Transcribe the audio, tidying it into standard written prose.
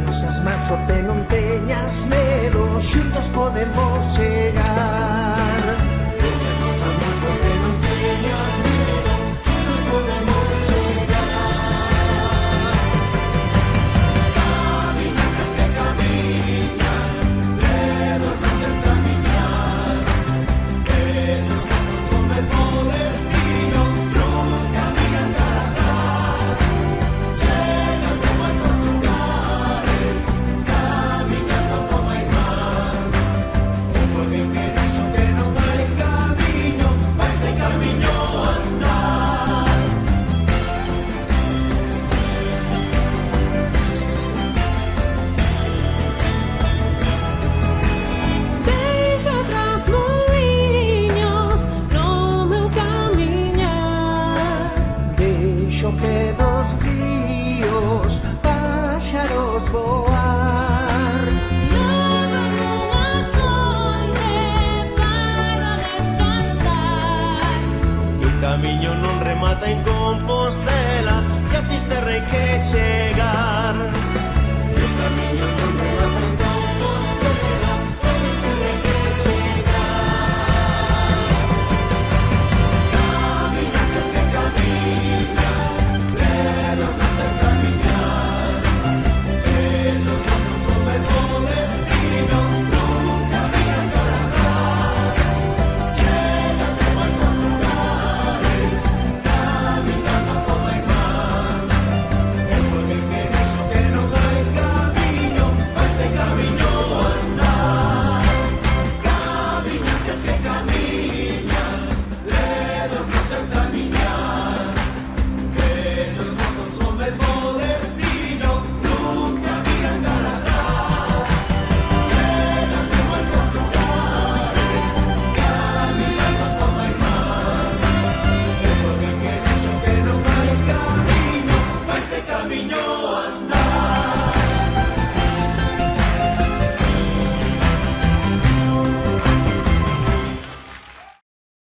non seas máis forte, non teñas medo, xuntos podemos chegar. Non seas máis forte, non teñas medo, xuntos podemos chegar. Caminantes que camiñan, ledos non sen camiñar, eles manos con mesmo destino, nunca miran cara atrás. Chegan de moitos lugares, caminando como hai más. Un volveu que dixo que non hai camiño, faise camiño andar. Deixo atrás muiños no meu camiñar. Deixo pé dos ríos, páxaros voar. Logo nunha fonte para descansar. E o camiño non remata en Compostela, que a Fisterra hai que chegar. E o camiño non remata en Compostela, a Fisterra hai que chegar. Caminantes que camiñan, ledos non sen camiñar, eles manos con mesmo destino, nunca miran cara atrás. Chegan de moitos lugares, caminando como hai más. El volveu que dixo que non hai camiño, faise camiño andar. Caminantes que camiñan, ledos non sen camiñar, eles manos con mesmo destino, nunca miran cara atrás. Chegan de moitos lugares, caminando como hai más. El volveu que dixo que non hai camiño, faise camiño